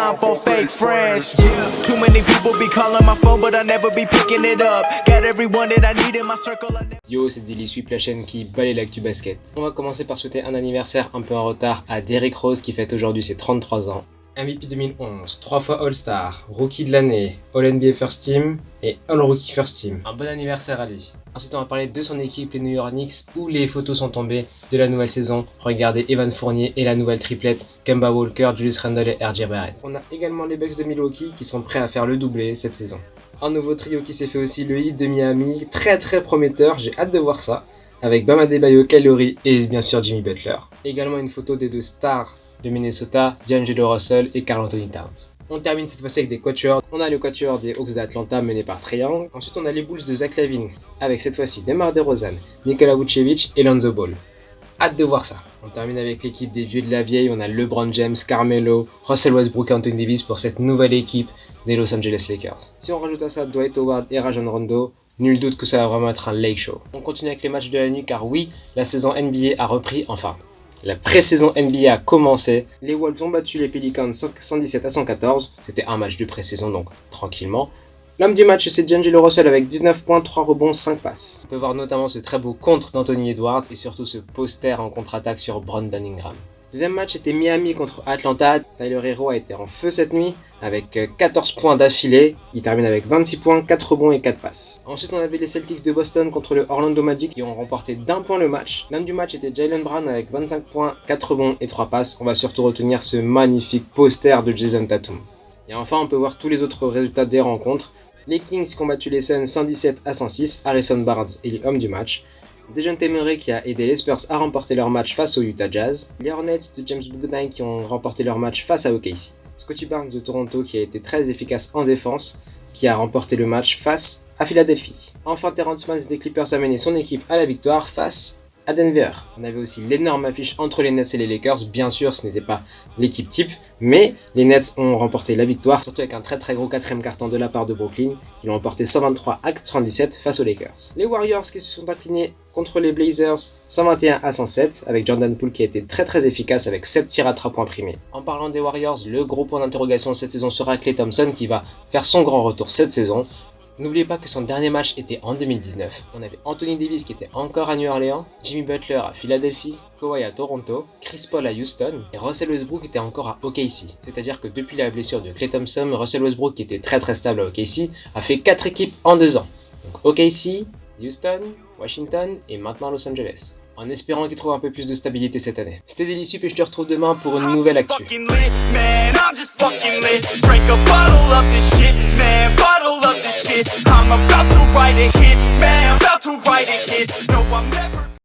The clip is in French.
time for fake friends. Too many people be calling my phone, but I never be picking it up. Got everyone that I need in my circle. Yo, c'est Daily Sweep, la chaîne qui balaye l'actu basket. On va commencer par souhaiter un anniversaire un peu en retard à Derrick Rose qui fête aujourd'hui ses 33 ans. MVP 2011, 3 fois All-Star, Rookie de l'année, All-NBA First Team et All-Rookie First Team. Un bon anniversaire à lui. Ensuite, on va parler de son équipe, les New York Knicks, où les photos sont tombées de la nouvelle saison. Regardez Evan Fournier et la nouvelle triplette, Kemba Walker, Julius Randle et RJ Barrett. On a également les Bucks de Milwaukee qui sont prêts à faire le doublé cette saison. Un nouveau trio qui s'est fait aussi, le Heat de Miami, très prometteur, j'ai hâte de voir ça, avec Bam Adebayo, Kyle Lowry et bien sûr Jimmy Butler. Également une photo des deux stars de Minnesota, D'Angelo Russell et Karl Anthony Towns. On termine cette fois-ci avec des quatuors. On a le quatuor des Hawks d'Atlanta mené par Trae Young. Ensuite on a les Bulls de Zach LaVine avec cette fois-ci DeMar DeRozan, Nikola Vucevic et Lonzo Ball. Hâte de voir ça. On termine avec l'équipe des vieux de la vieille. On a LeBron James, Carmelo, Russell Westbrook et Anthony Davis pour cette nouvelle équipe des Los Angeles Lakers. Si on rajoute à ça Dwight Howard et Rajon Rondo, nul doute que ça va vraiment être un lake show. On continue avec les matchs de la nuit car oui, la saison NBA a repris enfin. La pré-saison NBA a commencé, les Wolves ont battu les Pelicans 117-114, c'était un match de pré-saison donc tranquillement. L'homme du match c'est D'Angelo Russell avec 19 points, 3 rebonds, 5 passes. On peut voir notamment ce très beau contre d'Anthony Edwards et surtout ce poster en contre-attaque sur Brandon Ingram. Deuxième match était Miami contre Atlanta. Tyler Herro a été en feu cette nuit avec 14 points d'affilée. Il termine avec 26 points, 4 rebonds et 4 passes. Ensuite on avait les Celtics de Boston contre le Orlando Magic qui ont remporté d'1 point le match. L'homme du match était Jaylen Brown avec 25 points, 4 rebonds et 3 passes. On va surtout retenir ce magnifique poster de Jason Tatum. Et enfin on peut voir tous les autres résultats des rencontres. Les Kings qui ont battu les Suns 117-106, Harrison Barnes est l'homme du match. Dejounte Murray qui a aidé les Spurs à remporter leur match face au Utah Jazz. Les Hornets de James Bouknight qui ont remporté leur match face à OKC. Scottie Barnes de Toronto qui a été très efficace en défense, qui a remporté le match face à Philadelphie. Enfin, Terrence Mann des Clippers a mené son équipe à la victoire face à Denver. On avait aussi l'énorme affiche entre les Nets et les Lakers. Bien sûr, ce n'était pas l'équipe type, mais les Nets ont remporté la victoire, surtout avec un très gros quatrième carton de la part de Brooklyn, qui l'ont emporté 123-97 face aux Lakers. Les Warriors qui se sont inclinés contre les Blazers 121-107, avec Jordan Poole qui a été très efficace avec 7 tirs à 3 points primés. En parlant des Warriors, le gros point d'interrogation cette saison sera Klay Thompson qui va faire son grand retour cette saison. N'oubliez pas que son dernier match était en 2019. On avait Anthony Davis qui était encore à New Orleans, Jimmy Butler à Philadelphie, Kawhi à Toronto, Chris Paul à Houston et Russell Westbrook était encore à OKC. C'est-à-dire que depuis la blessure de Klay Thompson, Russell Westbrook qui était très stable à OKC a fait 4 équipes en 2 ans. Donc OKC, Houston, Washington et maintenant Los Angeles. En espérant qu'il trouve un peu plus de stabilité cette année. C'était Daily Sweep et je te retrouve demain pour une nouvelle actu.